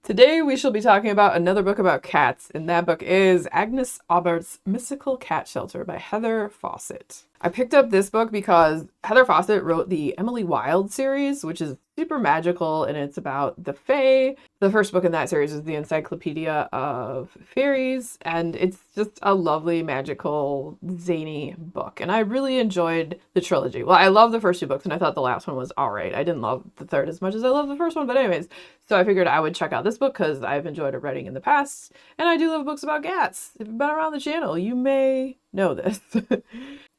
Today we shall be talking about another book about cats, and that book is Agnes Aubert's Mystical Cat Shelter by Heather Fawcett. I picked up this book because Heather Fawcett wrote the Emily Wilde series, which is super magical, and it's about the Fae. The first book in that series is the Encyclopedia of Fairies, and it's just a lovely, magical, zany book. And I really enjoyed the trilogy. Well, I love the first two books, and I thought the last one was all right. I didn't love the third as much as I loved the first one, but anyways, so I figured I would check out this book because I've enjoyed reading in the past, and I do love books about cats. If you've been around the channel, you may know this.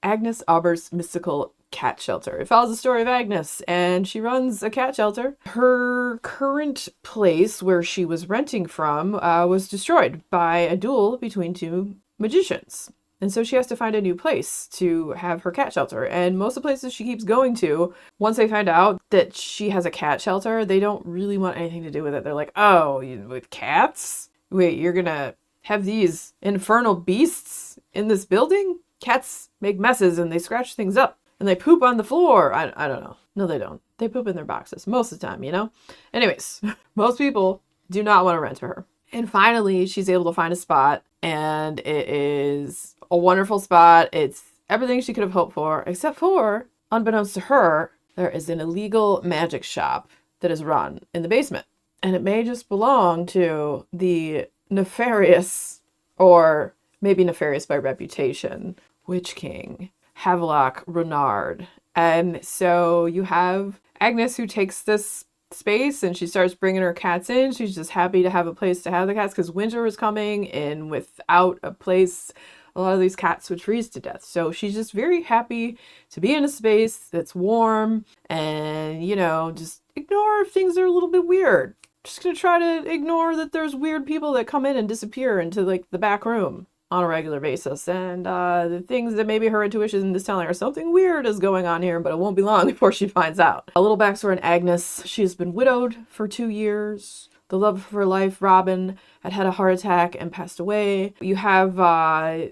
Agnes Aubert's Mystical Cat Shelter. It follows the story of Agnes, and she runs a cat shelter. Her current place where she was renting from was destroyed by a duel between two magicians. And so she has to find a new place to have her cat shelter. And most of the places she keeps going to, once they find out that she has a cat shelter, they don't really want anything to do with it. They're like, oh, with cats? Wait, you're gonna have these infernal beasts in this building? Cats make messes and they scratch things up and they poop on the floor. I don't know. No, they don't. They poop in their boxes most of the time, you know? Anyways, most people do not want to rent to her. And finally, she's able to find a spot, and it is a wonderful spot. It's everything she could have hoped for, except for, unbeknownst to her, there is an illegal magic shop that is run in the basement. And it may just belong to the nefarious, or maybe nefarious by reputation, Witch King, Havelock Renard. And so you have Agnes, who takes this space and she starts bringing her cats in. She's just happy to have a place to have the cats because winter is coming, and without a place, a lot of these cats would freeze to death. So she's just very happy to be in a space that's warm and, you know, just ignore if things are a little bit weird. Just gonna try to ignore that there's weird people that come in and disappear into like the back room on a regular basis, and the things that maybe her intuition is telling her something weird is going on here, but it won't be long before she finds out. A little backstory on Agnes. She's been widowed for 2 years. The love of her life, Robin, had a heart attack and passed away. You have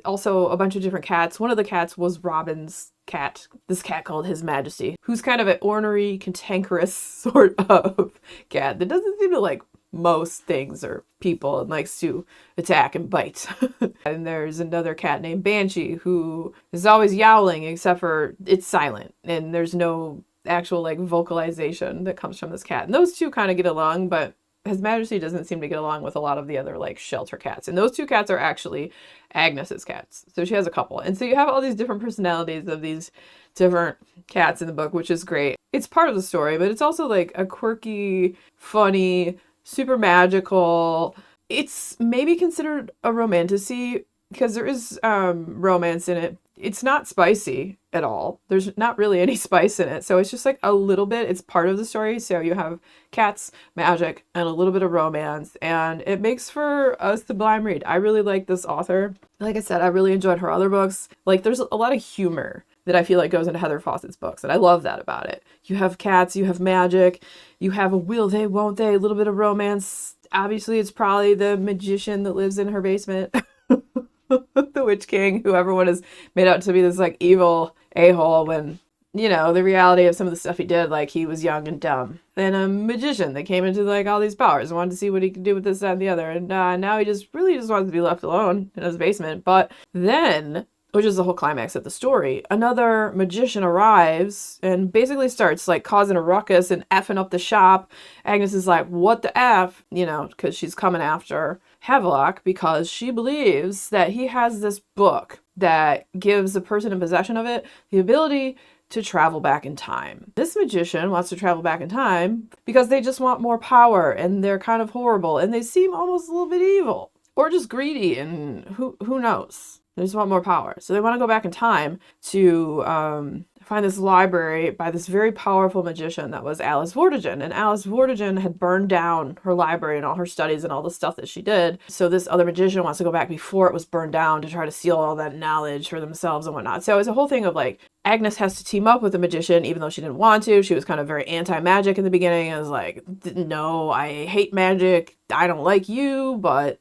also a bunch of different cats. One of the cats was Robin's cat, this cat called His Majesty, who's kind of an ornery, cantankerous sort of cat that doesn't seem to like most things or people and likes to attack and bite. And there's another cat named Banshee who is always yowling, except for it's silent and there's no actual like vocalization that comes from this cat. And those two kind of get along, but His Majesty doesn't seem to get along with a lot of the other like shelter cats. And those two cats are actually Agnes's cats. So she has a couple. And so you have all these different personalities of these different cats in the book, which is great. It's part of the story, but it's also like a quirky, funny, super magical. It's maybe considered a romantasy because there is romance in it. It's not spicy at all. There's not really any spice in it. So it's just like a little bit. It's part of the story. So you have cats, magic, and a little bit of romance. And it makes for a sublime read. I really like this author. Like I said, I really enjoyed her other books. Like there's a lot of humor that I feel like goes into Heather Fawcett's books. And I love that about it. You have cats, you have magic, you have a will they, won't they, a little bit of romance. Obviously, it's probably the magician that lives in her basement. The Witch King, who everyone has made out to be this like evil a-hole when, you know, the reality of some of the stuff he did, like he was young and dumb. Then a magician that came into like all these powers and wanted to see what he could do with this, that, and the other. And now he just really just wants to be left alone in his basement. But then, which is the whole climax of the story, another magician arrives and basically starts like causing a ruckus and effing up the shop. Agnes is like, what the F? You know, because she's coming after Havelock because she believes that he has this book that gives the person in possession of it the ability to travel back in time. This magician wants to travel back in time because they just want more power and they're kind of horrible and they seem almost a little bit evil or just greedy, and who knows? They just want more power. So they want to go back in time to find this library by this very powerful magician that was Alice Vortigern. And Alice Vortigern had burned down her library and all her studies and all the stuff that she did. So this other magician wants to go back before it was burned down to try to steal all that knowledge for themselves and whatnot. So it's a whole thing of like, Agnes has to team up with the magician, even though she didn't want to. She was kind of very anti-magic in the beginning. I was like, no, I hate magic. I don't like you. But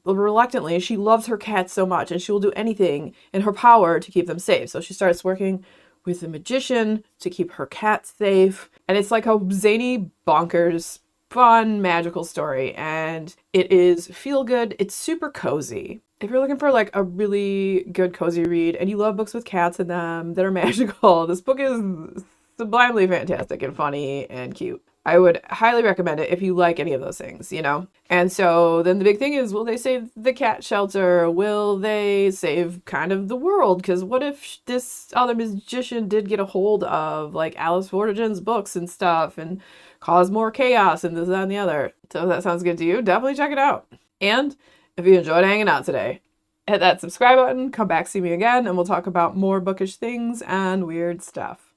reluctantly, she loves her cats so much and she will do anything in her power to keep them safe. So she starts working with the magician to keep her cat safe. And it's like a zany, bonkers fun, magical story, and it is feel good. It's super cozy. If you're looking for like a really good cozy read and you love books with cats in them that are magical, this book is sublimely fantastic and funny and cute. I would highly recommend it if you like any of those things, you know? And so then the big thing is, will they save the cat shelter? Will they save kind of the world? Because what if this other magician did get a hold of like Alice Vortigen's books and stuff and cause more chaos and this, that, and the other? So if that sounds good to you, definitely check it out. And if you enjoyed hanging out today, hit that subscribe button, come back, see me again, and we'll talk about more bookish things and weird stuff.